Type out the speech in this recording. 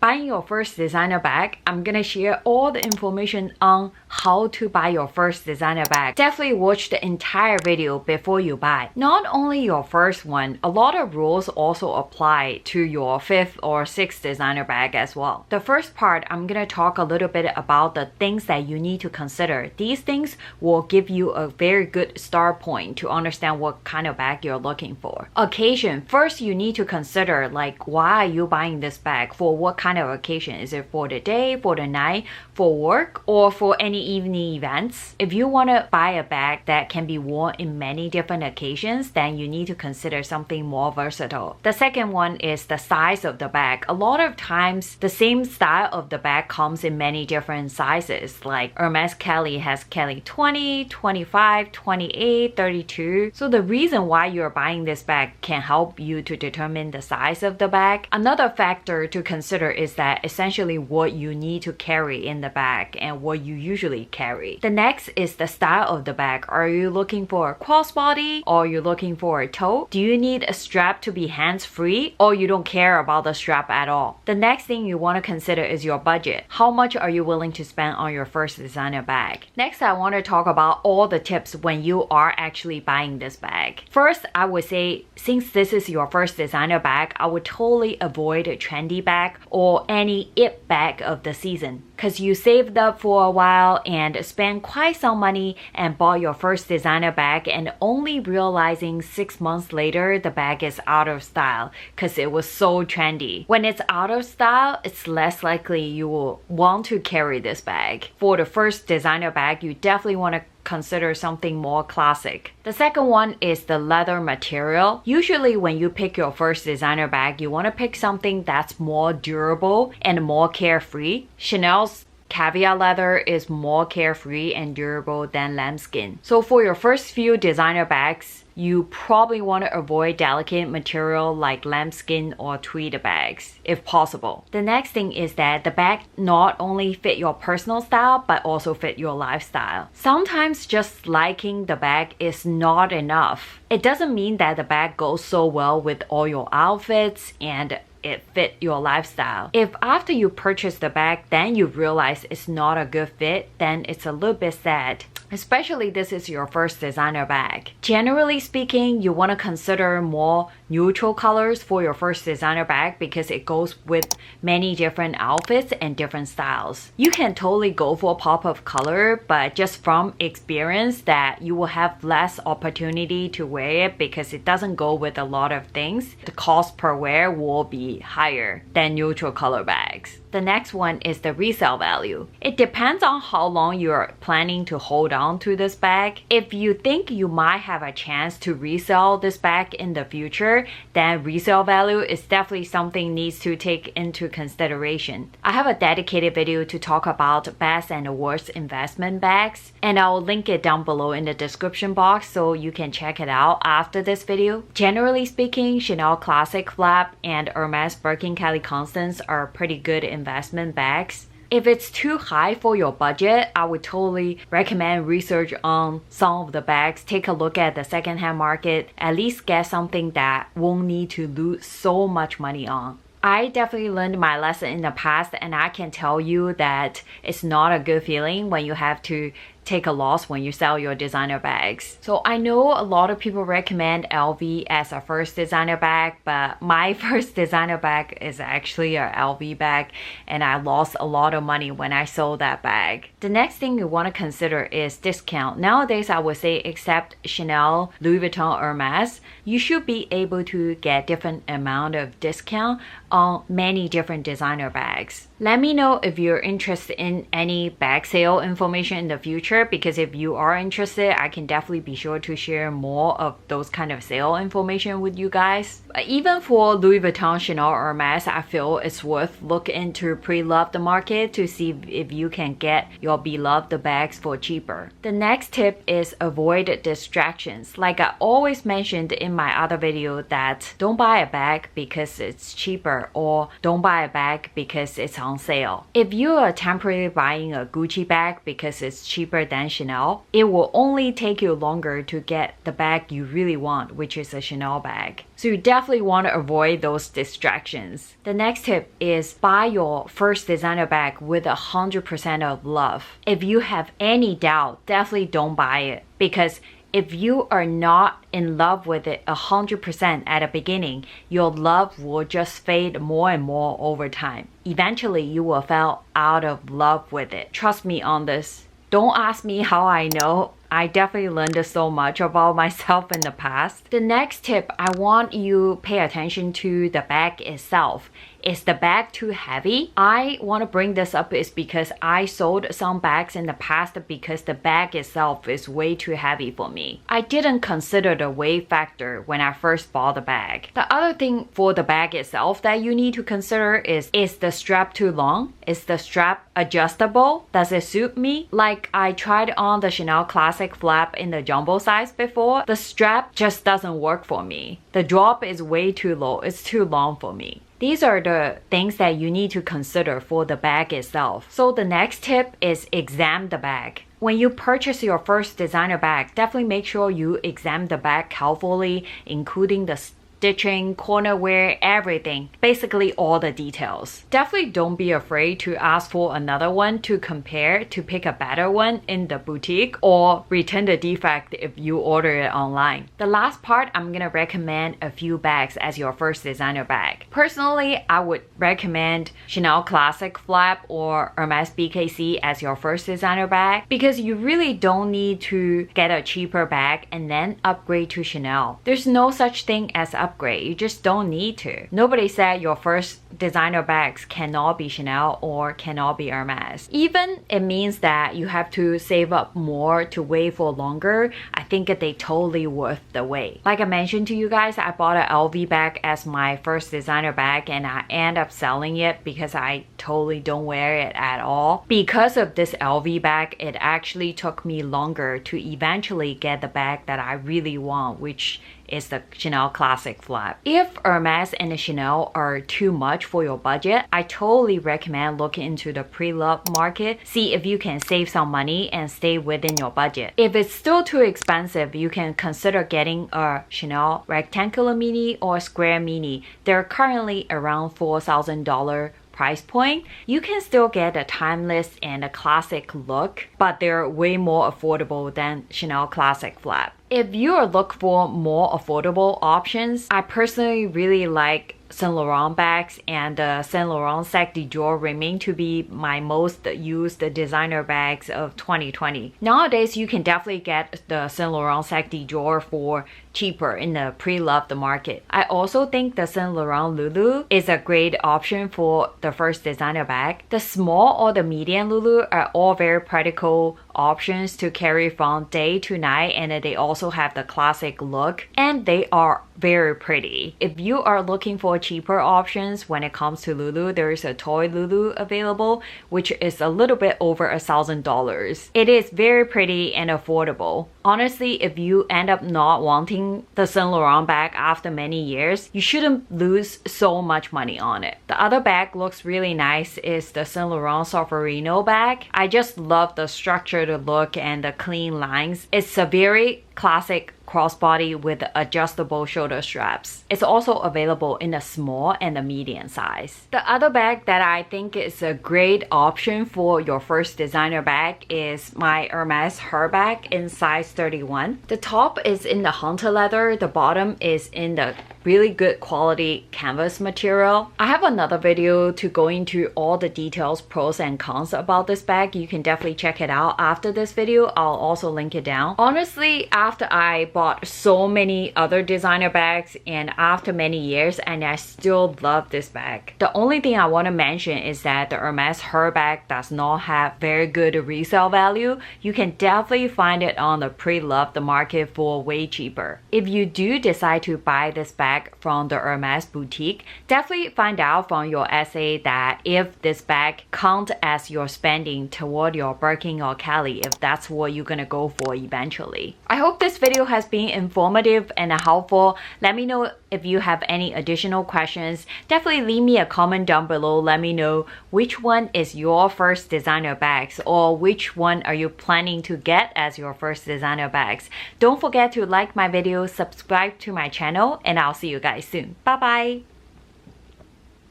Buying your first designer bag, I'm gonna share all the information on how to buy your first designer bag. Definitely watch the entire video before you buy. Not only your first one, a lot of rules also apply to your fifth or sixth designer bag as well. The first part, I'm gonna talk a little bit about the things that you need to consider. These things will give you a very good start point to understand what kind of bag you're looking for. Occasion, first you need to consider like why are you buying this bag, for what kind of occasion. Is it for the day, for the night, for work, or for any evening events? If you want to buy a bag that can be worn in many different occasions, then you need to consider something more versatile. The second one is the size of the bag. A lot of times the same style of the bag comes in many different sizes, like Hermes Kelly has Kelly 20, 25, 28, 32. So the reason why you're buying this bag can help you to determine the size of the bag. Another factor to consider is that essentially what you need to carry in the bag and what you usually carry. The next is the style of the bag. Are you looking for a crossbody or you're looking for a tote? Do you need a strap to be hands-free or you don't care about the strap at all? The next thing you want to consider is your budget. How much are you willing to spend on your first designer bag? Next, I want to talk about all the tips when you are actually buying this bag. First, I would say since this is your first designer bag, I would totally avoid a trendy bag or any it bag of the season, because you saved up for a while and spent quite some money and bought your first designer bag and only realizing 6 months later the bag is out of style because it was so trendy. When it's out of style, it's less likely you will want to carry this bag. For the first designer bag, you definitely want to consider something more classic. The second one is the leather material. Usually when you pick your first designer bag, you want to pick something that's more durable and more carefree. Chanel's caviar leather is more carefree and durable than lambskin. So for your first few designer bags, you probably want to avoid delicate material like lambskin or tweed bags if possible. The next thing is that the bag not only fit your personal style but also fit your lifestyle. Sometimes just liking the bag is not enough. It doesn't mean that the bag goes so well with all your outfits and it fit your lifestyle. If after you purchase the bag then you realize it's not a good fit, then it's a little bit sad. Especially this is your first designer bag. Generally speaking, you want to consider more neutral colors for your first designer bag because it goes with many different outfits and different styles. You can totally go for a pop of color, but just from experience that you will have less opportunity to wear it because it doesn't go with a lot of things. The cost per wear will be higher than neutral color bags. The next one is the resale value. It depends on how long you're planning to hold on to this bag. If you think you might have a chance to resell this bag in the future, then resale value is definitely something needs to take into consideration. I have a dedicated video to talk about best and worst investment bags, and I'll link it down below in the description box so you can check it out after this video. Generally speaking, Chanel Classic Flap and Hermes Birkin Kelly Constance are pretty good investment bags. If it's too high for your budget, I would totally recommend research on some of the bags. Take a look at the secondhand market. At least get something that won't need to lose so much money on. I definitely learned my lesson in the past, and I can tell you that it's not a good feeling when you have to take a loss when you sell your designer bags. So I know a lot of people recommend LV as a first designer bag, but my first designer bag is actually a LV bag and I lost a lot of money when I sold that bag. The next thing you want to consider is discount. Nowadays, I would say except Chanel, Louis Vuitton, Hermes, you should be able to get different amount of discount on many different designer bags. Let me know if you're interested in any bag sale information in the future, because if you are interested, I can definitely be sure to share more of those kind of sale information with you guys. Even for Louis Vuitton, Chanel, Hermes, I feel it's worth looking into pre-loved market to see if you can get your beloved bags for cheaper. The next tip is avoid distractions. Like I always mentioned in my other video, that don't buy a bag because it's cheaper or don't buy a bag because it's on sale. If you are temporarily buying a Gucci bag because it's cheaper cheaper than Chanel, it will only take you longer to get the bag you really want, which is a Chanel bag. So you definitely want to avoid those distractions. The next tip is buy your first designer bag with 100% of love. If you have any doubt, definitely don't buy it, because if you are not in love with it 100% at the beginning, your love will just fade more and more over time. Eventually, you will fall out of love with it. Trust me on this. Don't ask me how I know. I definitely learned so much about myself in the past. The next tip, I want you pay attention to the bag itself. Is the bag too heavy? I want to bring this up is because I sold some bags in the past because the bag itself is way too heavy for me. I didn't consider the weight factor when I first bought the bag. The other thing for the bag itself that you need to consider is the strap too long? Is the strap adjustable? Does it suit me? Like I tried on the Chanel Classic flap in the jumbo size before. The strap just doesn't work for me. The drop is way too low. It's too long for me. These are the things that you need to consider for the bag itself. So the next tip is examine the bag. When you purchase your first designer bag, definitely make sure you examine the bag carefully, including the stitching, corner wear, everything. Basically all the details. Definitely don't be afraid to ask for another one to compare to pick a better one in the boutique or return the defect if you order it online. The last part, I'm gonna recommend a few bags as your first designer bag. Personally, I would recommend Chanel Classic Flap or Hermes BKC as your first designer bag because you really don't need to get a cheaper bag and then upgrade to Chanel. There's no such thing as upgrade. You just don't need to. Nobody said your first designer bags cannot be Chanel or cannot be Hermes. Even it means that you have to save up more to wait for longer, I think they totally worth the wait. Like I mentioned to you guys, I bought an LV bag as my first designer bag and I end up selling it because I totally don't wear it at all. Because of this LV bag, it actually took me longer to eventually get the bag that I really want, which is the Chanel Classic Flap. If Hermes and the Chanel are too much for your budget, I totally recommend looking into the pre-loved market. See if you can save some money and stay within your budget. If it's still too expensive, you can consider getting a Chanel Rectangular Mini or Square Mini. They're currently around $4,000 price point. You can still get a timeless and a classic look, but they're way more affordable than Chanel Classic Flap. If you are looking for more affordable options, I personally really like Saint Laurent bags, and the Saint Laurent Sac de Jour remain to be my most used designer bags of 2020. Nowadays, you can definitely get the Saint Laurent Sac de Jour for cheaper in the pre-loved market. I also think the Saint Laurent Lulu is a great option for the first designer bag. The small or the medium Lulu are all very practical options to carry from day to night, and they also have the classic look and they are very pretty. If you are looking for cheaper options when it comes to Lulu, there is a toy Lulu available, which is a little bit over $1,000. It is very pretty and affordable. Honestly, if you end up not wanting the Saint Laurent bag after many years, you shouldn't lose so much money on it. The other bag looks really nice is the Saint Laurent Solferino bag. I just love the structured look and the clean lines. It's a very classic crossbody with adjustable shoulder straps. It's also available in the small and the medium size. The other bag that I think is a great option for your first designer bag is my Hermes Her bag in size 31. The top is in the hunter leather, the bottom is in the really good quality canvas material. I have another video to go into all the details, pros and cons about this bag. You can definitely check it out after this video. I'll also link it down. Honestly, after I bought so many other designer bags and after many years, and I still love this bag. The only thing I want to mention is that the Hermes Her bag does not have very good resale value. You can definitely find it on the pre-loved market for way cheaper. If you do decide to buy this bag bag from the Hermes boutique, definitely find out from your essay that if this bag counts as your spending toward your Birkin or Kelly, if that's what you're gonna go for eventually. I hope this video has been informative and helpful. Let me know if you have any additional questions. Definitely leave me a comment down below. Let me know which one is your first designer bags, or which one are you planning to get as your first designer bags. Don't forget to like my video, subscribe to my channel, and I'll see you guys soon. Bye bye.